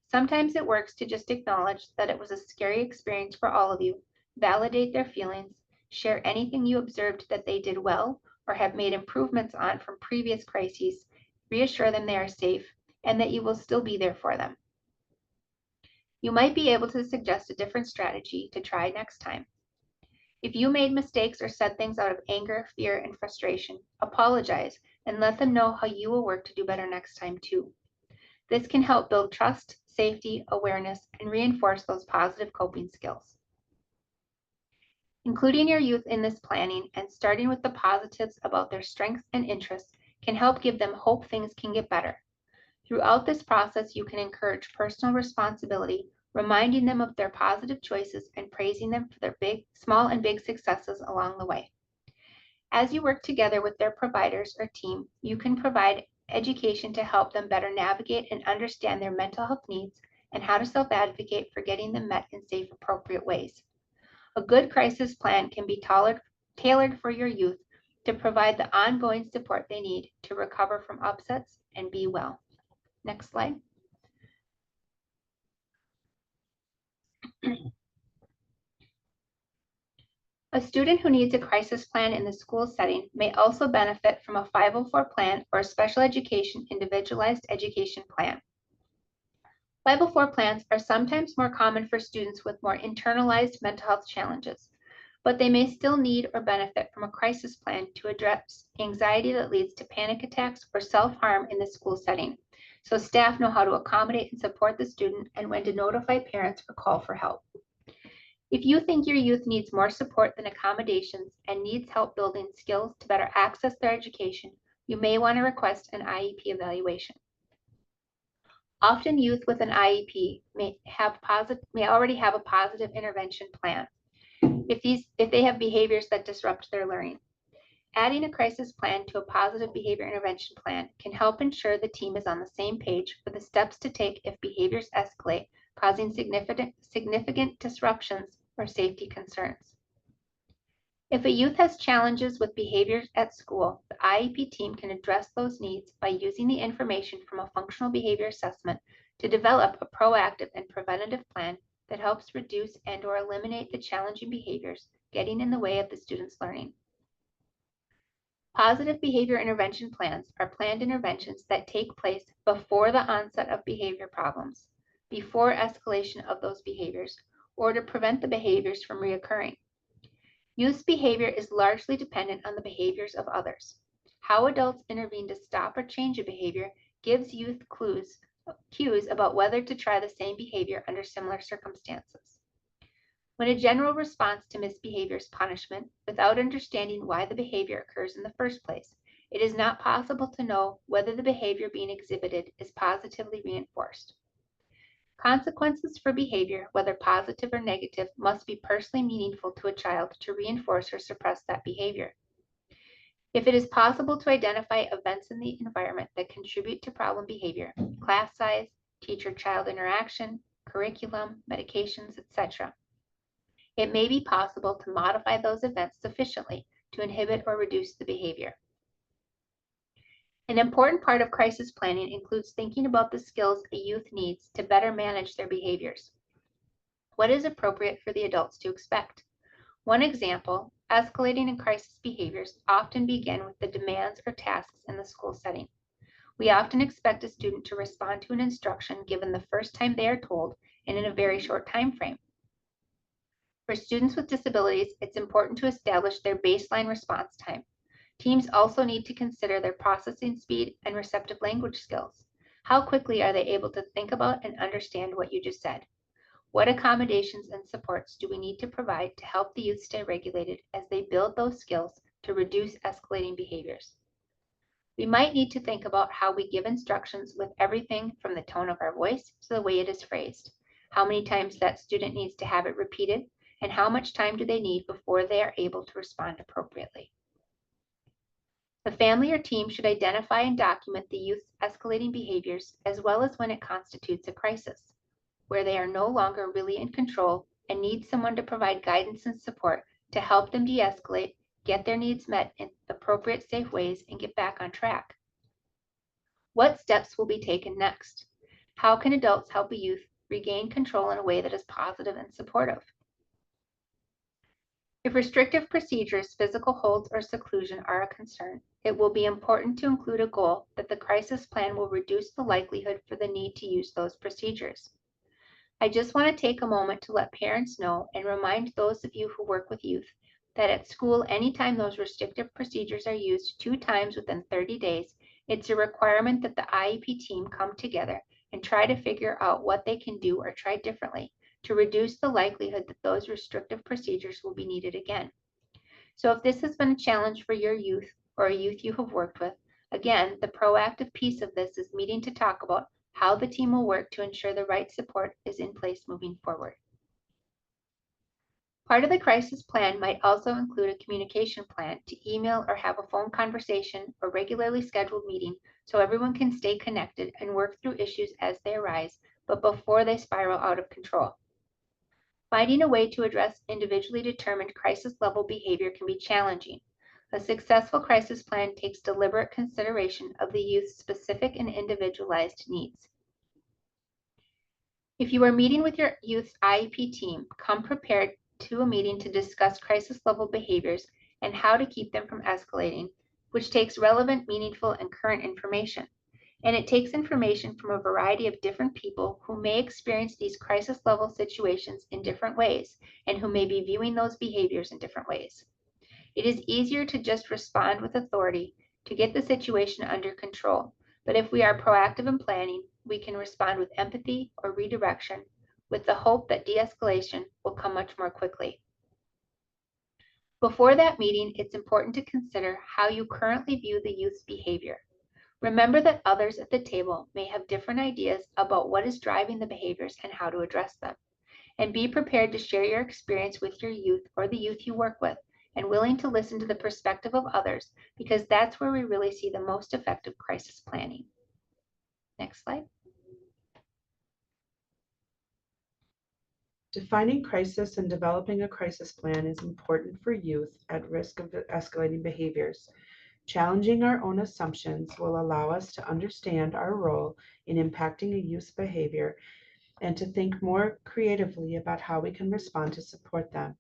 Sometimes it works to just acknowledge that it was a scary experience for all of you, validate their feelings, share anything you observed that they did well or have made improvements on from previous crises, reassure them they are safe, and that you will still be there for them. You might be able to suggest a different strategy to try next time. If you made mistakes or said things out of anger, fear, and frustration, apologize and let them know how you will work to do better next time too. This can help build trust, safety, awareness, and reinforce those positive coping skills. Including your youth in this planning and starting with the positives about their strengths and interests can help give them hope things can get better. Throughout this process, you can encourage personal responsibility, reminding them of their positive choices and praising them for their small and big successes along the way. As you work together with their providers or team, you can provide education to help them better navigate and understand their mental health needs and how to self-advocate for getting them met in safe, appropriate ways. A good crisis plan can be tailored for your youth to provide the ongoing support they need to recover from upsets and be well. Next slide. A student who needs a crisis plan in the school setting may also benefit from a 504 plan or a special education individualized education plan. 504 plans are sometimes more common for students with more internalized mental health challenges, but they may still need or benefit from a crisis plan to address anxiety that leads to panic attacks or self-harm in the school setting, so staff know how to accommodate and support the student and when to notify parents or call for help. If you think your youth needs more support than accommodations and needs help building skills to better access their education, you may want to request an IEP evaluation. Often youth with an IEP may already have a positive intervention plan if they have behaviors that disrupt their learning. adding a crisis plan to a positive behavior intervention plan can help ensure the team is on the same page for the steps to take if behaviors escalate, causing significant disruptions or safety concerns. If a youth has challenges with behaviors at school, the IEP team can address those needs by using the information from a functional behavior assessment to develop a proactive and preventative plan that helps reduce and/or eliminate the challenging behaviors getting in the way of the student's learning. Positive behavior intervention plans are planned interventions that take place before the onset of behavior problems, before escalation of those behaviors, or to prevent the behaviors from reoccurring. Youth's behavior is largely dependent on the behaviors of others. How adults intervene to stop or change a behavior gives youth cues about whether to try the same behavior under similar circumstances. When a general response to misbehavior is punishment, without understanding why the behavior occurs in the first place, it is not possible to know whether the behavior being exhibited is positively reinforced. Consequences for behavior, whether positive or negative, must be personally meaningful to a child to reinforce or suppress that behavior. If it is possible to identify events in the environment that contribute to problem behavior, class size, teacher-child interaction, curriculum, medications, etc., it may be possible to modify those events sufficiently to inhibit or reduce the behavior. An important part of crisis planning includes thinking about the skills a youth needs to better manage their behaviors. What is appropriate for the adults to expect? One example, escalating and crisis behaviors often begin with the demands or tasks in the school setting. We often expect a student to respond to an instruction given the first time they are told and in a very short time frame. For students with disabilities, it's important to establish their baseline response time. Teams also need to consider their processing speed and receptive language skills. How quickly are they able to think about and understand what you just said? What accommodations and supports do we need to provide to help the youth stay regulated as they build those skills to reduce escalating behaviors? We might need to think about how we give instructions with everything from the tone of our voice to the way it is phrased, how many times that student needs to have it repeated, and how much time do they need before they are able to respond appropriately. The family or team should identify and document the youth's escalating behaviors as well as when it constitutes a crisis, where they are no longer really in control and need someone to provide guidance and support to help them de-escalate, get their needs met in appropriate, safe ways, and get back on track. What steps will be taken next? How can adults help a youth regain control in a way that is positive and supportive? If restrictive procedures, physical holds, or seclusion are a concern, it will be important to include a goal that the crisis plan will reduce the likelihood for the need to use those procedures. I just want to take a moment to let parents know and remind those of you who work with youth that at school, anytime those restrictive procedures are used 2 times within 30 days, it's a requirement that the IEP team come together and try to figure out what they can do or try differently to reduce the likelihood that those restrictive procedures will be needed again. So if this has been a challenge for your youth or a youth you have worked with, again, the proactive piece of this is meeting to talk about how the team will work to ensure the right support is in place moving forward. Part of the crisis plan might also include a communication plan to email or have a phone conversation or regularly scheduled meeting so everyone can stay connected and work through issues as they arise, but before they spiral out of control. Finding a way to address individually determined crisis level behavior can be challenging. A successful crisis plan takes deliberate consideration of the youth's specific and individualized needs. If you are meeting with your youth's IEP team, come prepared to a meeting to discuss crisis level behaviors and how to keep them from escalating, which takes relevant, meaningful, and current information. And it takes information from a variety of different people who may experience these crisis level situations in different ways and who may be viewing those behaviors in different ways. It is easier to just respond with authority to get the situation under control, but if we are proactive in planning, we can respond with empathy or redirection with the hope that de-escalation will come much more quickly. Before that meeting, it's important to consider how you currently view the youth's behavior. Remember that others at the table may have different ideas about what is driving the behaviors and how to address them. And be prepared to share your experience with your youth or the youth you work with and willing to listen to the perspective of others, because that's where we really see the most effective crisis planning. Next slide. Defining crisis and developing a crisis plan is important for youth at risk of escalating behaviors. Challenging our own assumptions will allow us to understand our role in impacting a youth's behavior and to think more creatively about how we can respond to support them.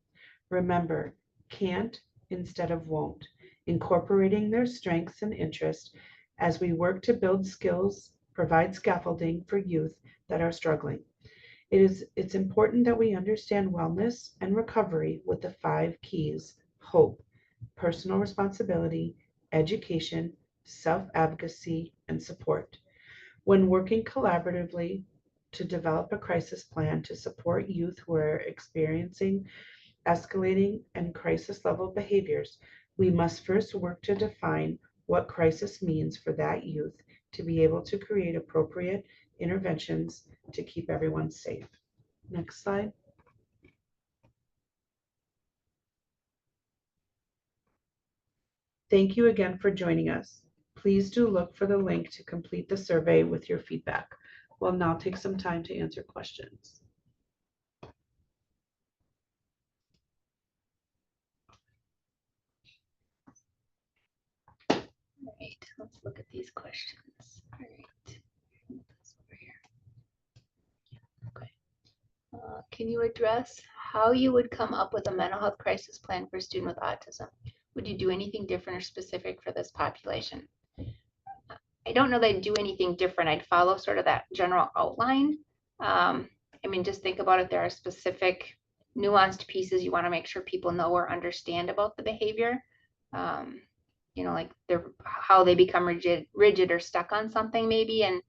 Remember, can't instead of won't, incorporating their strengths and interests as we work to build skills, provide scaffolding for youth that are struggling. It's important that we understand wellness and recovery with the 5 keys: hope, personal responsibility, education, self-advocacy, and support. When working collaboratively to develop a crisis plan to support youth who are experiencing escalating and crisis level behaviors, we must first work to define what crisis means for that youth to be able to create appropriate interventions to keep everyone safe. Next slide. Thank you again for joining us. Please do look for the link to complete the survey with your feedback. We'll now take some time to answer questions. All right, let's look at these questions. All right, move this over here. Okay. Can you address how you would come up with a mental health crisis plan for a student with autism? Would you do anything different or specific for this population? I don't know that I'd do anything different. I'd follow sort of that general outline. I mean, just think about it. There are specific nuanced pieces you want to make sure people know or understand about the behavior. You know, like how they become rigid or stuck on something maybe. And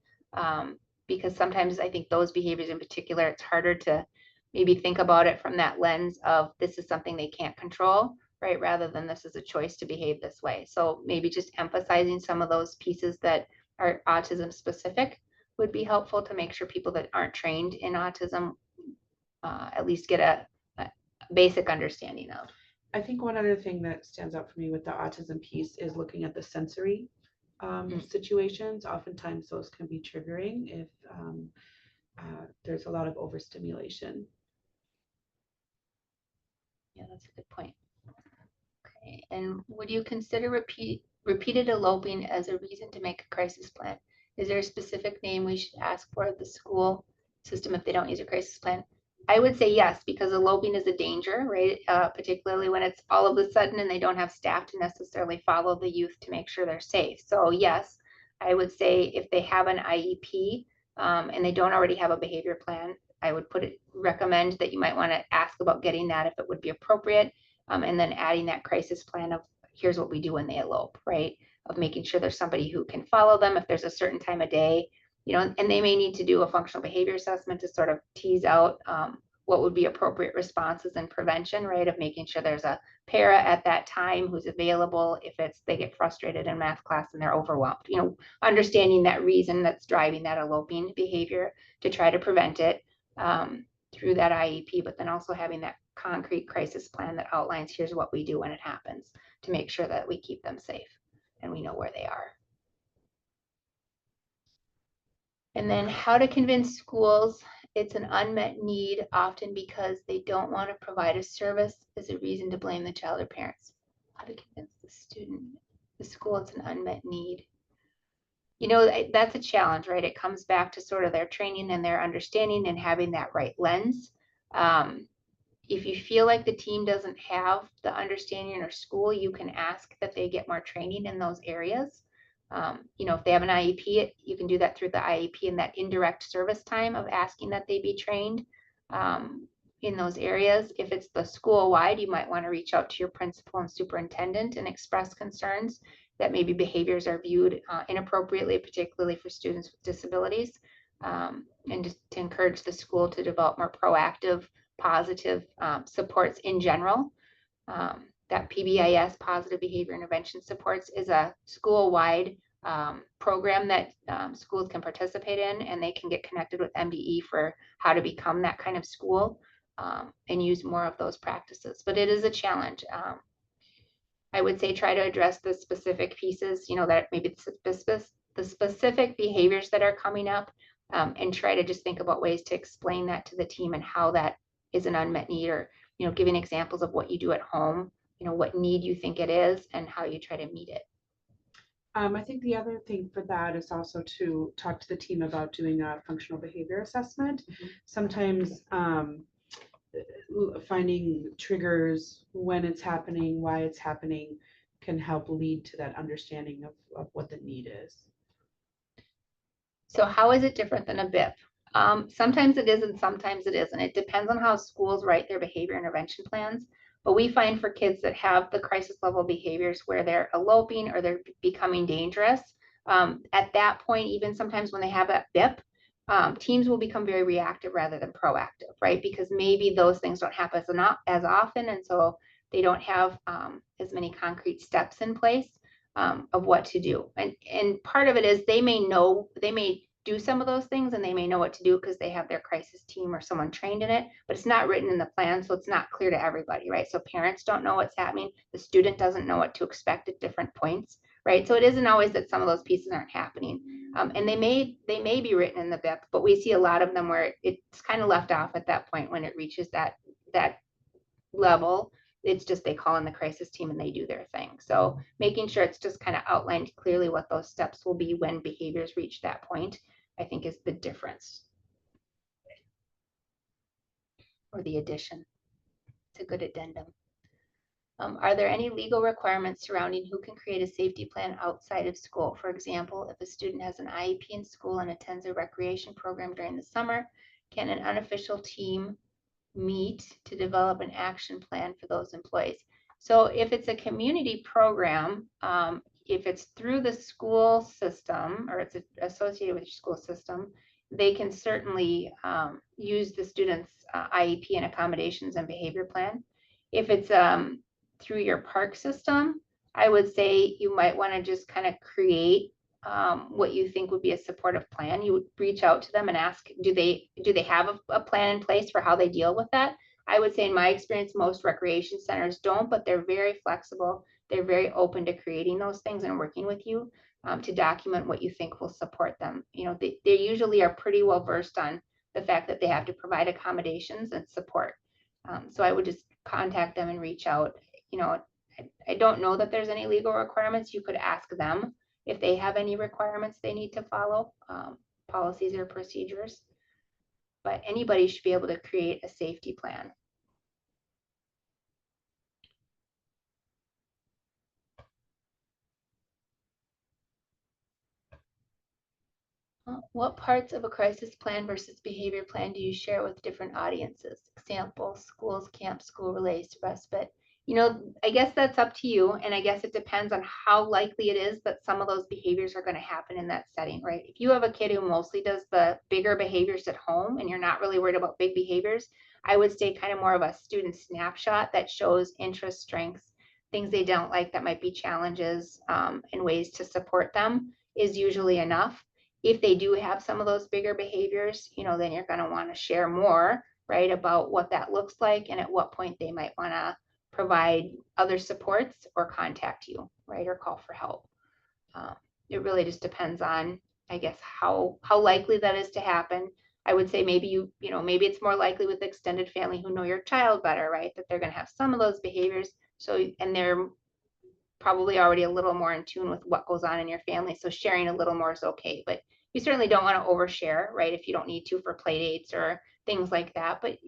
because sometimes I think those behaviors in particular, it's harder to maybe think about it from that lens of this is something they can't control, right? Rather than this is a choice to behave this way. So maybe just emphasizing some of those pieces that are autism specific would be helpful to make sure people that aren't trained in autism at least get a basic understanding of. I think one other thing that stands out for me with the autism piece is looking at the sensory situations. Oftentimes those can be triggering if there's a lot of overstimulation. Yeah, that's a good point. Okay, and would you consider repeated eloping as a reason to make a crisis plan? Is there a specific name we should ask for at the school system if they don't use a crisis plan? I would say yes, because eloping is a danger, right? Particularly when it's all of a sudden and they don't have staff to necessarily follow the youth to make sure they're safe. So yes, I would say if they have an IEP and they don't already have a behavior plan, I would recommend that you might want to ask about getting that if it would be appropriate, and then adding that crisis plan of here's what we do when they elope, right? Of making sure there's somebody who can follow them if there's a certain time of day, you know, and they may need to do a functional behavior assessment to sort of tease out what would be appropriate responses and prevention, right? Of making sure there's a para at that time who's available if they get frustrated in math class and they're overwhelmed, you know, understanding that reason that's driving that eloping behavior to try to prevent it through that IEP, but then also having that concrete crisis plan that outlines here's what we do when it happens to make sure that we keep them safe and we know where they are. And then how to convince schools it's an unmet need, often because they don't want to provide a service is a reason to blame the child or parents. How to convince the school it's an unmet need. You know, that's a challenge, right? It comes back to sort of their training and their understanding and having that right lens. If you feel like the team doesn't have the understanding or school, you can ask that they get more training in those areas. You know, if they have an IEP, you can do that through the IEP and that indirect service time of asking that they be trained in those areas. If it's the school-wide, you might want to reach out to your principal and superintendent and express concerns that maybe behaviors are viewed inappropriately, particularly for students with disabilities, and just to encourage the school to develop more proactive, positive supports in general. That PBIS, Positive Behavior Intervention Supports, is a school-wide program that schools can participate in, and they can get connected with MDE for how to become that kind of school and use more of those practices. But it is a challenge. I would say try to address the specific pieces, that maybe the specific behaviors that are coming up, and try to just think about ways to explain that to the team and how that is an unmet need, or, giving examples of what you do at home, what need you think it is and how you try to meet it. I think the other thing for that is also to talk to the team about doing a functional behavior assessment. Sometimes finding triggers, when it's happening, why it's happening, can help lead to that understanding of what the need is. So how is it different than a BIP? Sometimes it is and sometimes it isn't. It depends on how schools write their behavior intervention plans. But we find for kids that have the crisis level behaviors where they're eloping or they're becoming dangerous, at that point, even sometimes when they have that BIP, teams will become very reactive rather than proactive, right? Because maybe those things don't happen as often, and so they don't have as many concrete steps in place of what to do. And part of it is they may do some of those things and they may know what to do because they have their crisis team or someone trained in it, but it's not written in the plan, so it's not clear to everybody, right? So parents don't know what's happening. The student doesn't know what to expect at different points, right? So it isn't always that some of those pieces aren't happening. And they may be written in the BIP, but we see a lot of them where it's kind of left off at that point when it reaches that level. It's just they call in the crisis team and they do their thing. So making sure it's just kind of outlined clearly what those steps will be when behaviors reach that point, I think, is the difference or the addition. It's a good addendum. Are there any legal requirements surrounding who can create a safety plan outside of school? For example, if a student has an IEP in school and attends a recreation program during the summer, can an unofficial team meet to develop an action plan for those employees? So if it's a community program, if it's through the school system or it's associated with your school system, they can certainly use the student's IEP and accommodations and behavior plan. If it's through your park system, I would say you might want to just kind of create what you think would be a supportive plan. You would reach out to them and ask, do they have a plan in place for how they deal with that? I would say in my experience, most recreation centers don't, but they're very flexible. They're very open to creating those things and working with you to document what you think will support them. They usually are pretty well versed on the fact that they have to provide accommodations and support. So I would just contact them and reach out. I don't know that there's any legal requirements. You could ask them if they have any requirements they need to follow, policies or procedures. But anybody should be able to create a safety plan. What parts of a crisis plan versus behavior plan do you share with different audiences? Example, schools, camp, school relays, respite. I guess that's up to you. And I guess it depends on how likely it is that some of those behaviors are going to happen in that setting, right? If you have a kid who mostly does the bigger behaviors at home and you're not really worried about big behaviors, I would say kind of more of a student snapshot that shows interests, strengths, things they don't like that might be challenges, and ways to support them is usually enough. If they do have some of those bigger behaviors, then you're going to want to share more, right, about what that looks like and at what point they might want to provide other supports or contact you, right, or call for help. It really just depends on, I guess, how likely that is to happen. I would say maybe maybe it's more likely with extended family who know your child better, right, that they're going to have some of those behaviors. So, and they're probably already a little more in tune with what goes on in your family. So sharing a little more is okay, but you certainly don't want to overshare, right? If you don't need to for play dates or things like that. But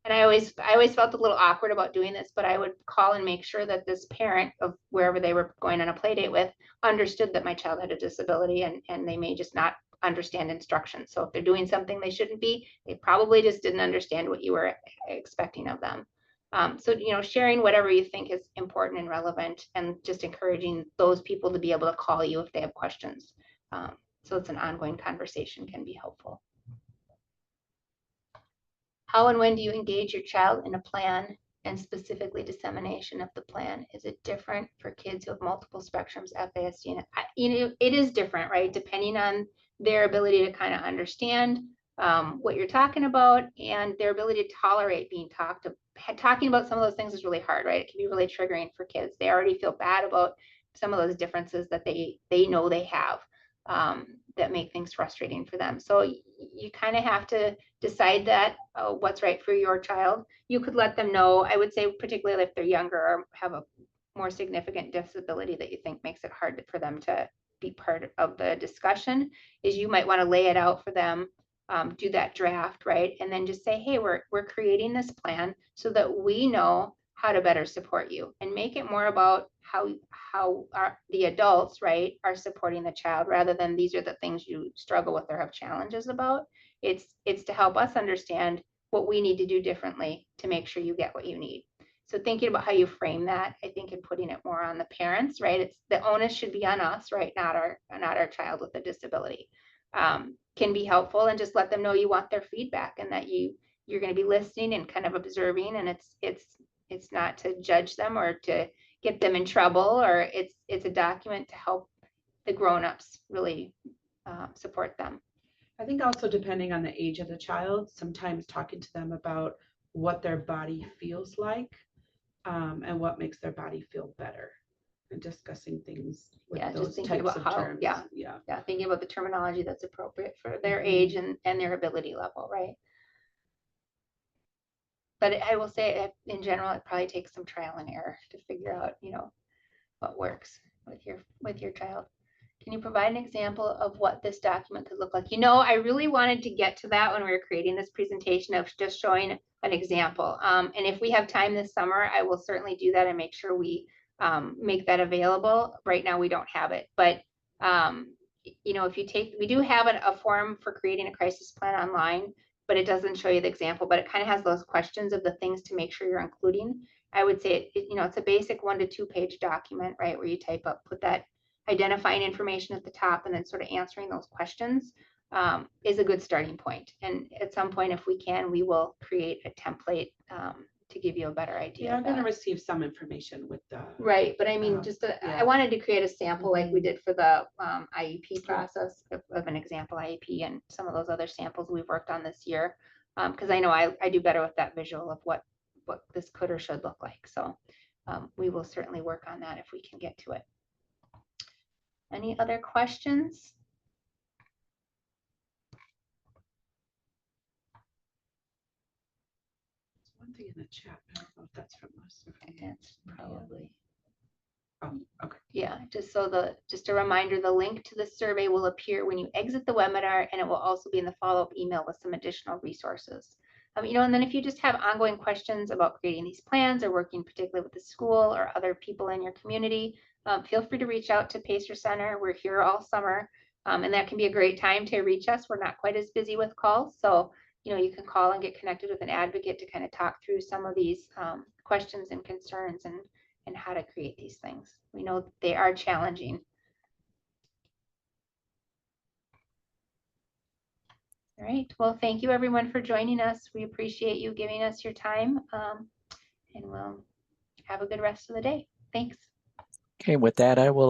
I always felt a little awkward about doing this, but I would call and make sure that this parent of wherever they were going on a play date with understood that my child had a disability, and they may just not understand instructions. So if they're doing something they shouldn't be, they probably just didn't understand what you were expecting of them. So, sharing whatever you think is important and relevant, and just encouraging those people to be able to call you if they have questions. So it's an ongoing conversation can be helpful. How and when do you engage your child in a plan, and specifically dissemination of the plan? Is it different for kids who have multiple spectrums, FASD? And it is different, right? Depending on their ability to kind of understand what you're talking about and their ability to tolerate being talked talking about some of those things is really hard, right? It can be really triggering for kids. They already feel bad about some of those differences that they know they have, that make things frustrating for them. So you kind of have to decide that what's right for your child. You could let them know, I would say, particularly if they're younger or have a more significant disability that you think makes it hard for them to be part of the discussion, is you might want to lay it out for them, do that draft, right? And then just say, hey, we're creating this plan so that we know how to better support you, and make it more about how the adults, right, are supporting the child, rather than these are the things you struggle with or have challenges about. It's to help us understand what we need to do differently to make sure you get what you need. So thinking about how you frame that, I think, and putting it more on the parents, right? It's the onus should be on us, right? Not our child with a disability. Can be helpful, and just let them know you want their feedback, and that you're going to be listening and kind of observing, and it's not to judge them or to get them in trouble, or it's a document to help the grown-ups really support them. I think also, depending on the age of the child, sometimes talking to them about what their body feels like, and what makes their body feel better, and discussing things with those types of terms. Yeah, thinking about the terminology that's appropriate for their age and their ability level, right? But I will say, in general, it probably takes some trial and error to figure out, what works with your child. Can you provide an example of what this document could look like? I really wanted to get to that when we were creating this presentation, of just showing an example. And if we have time this summer, I will certainly do that and make sure we make that available. Right now, we don't have it. But, we do have a form for creating a crisis plan online, but it doesn't show you the example, but it kind of has those questions of the things to make sure you're including. I would say, it's a basic 1 to 2 page document, right, where you put that identifying information at the top, and then sort of answering those questions is a good starting point. And at some point, if we can, we will create a template to give you a better idea. Yeah, I'm going to receive some information with the. Right, but I mean, I wanted to create a sample like we did for the IEP process of an example IEP, and some of those other samples we've worked on this year, because I know I do better with that visual of what this could or should look like. So we will certainly work on that if we can get to it. Any other questions? One thing in the chat, I don't know if that's from us or from It's probably. Oh, okay. Yeah, just a reminder, the link to the survey will appear when you exit the webinar, and it will also be in the follow-up email with some additional resources. And then if you just have ongoing questions about creating these plans or working particularly with the school or other people in your community, feel free to reach out to Pacer Center. We're here all summer, and that can be a great time to reach us. We're not quite as busy with calls, so you can call and get connected with an advocate to kind of talk through some of these questions and concerns and how to create these things. We know they are challenging. All right, well, thank you everyone for joining us. We appreciate you giving us your time, and we'll have a good rest of the day. Thanks. Okay, with that, I will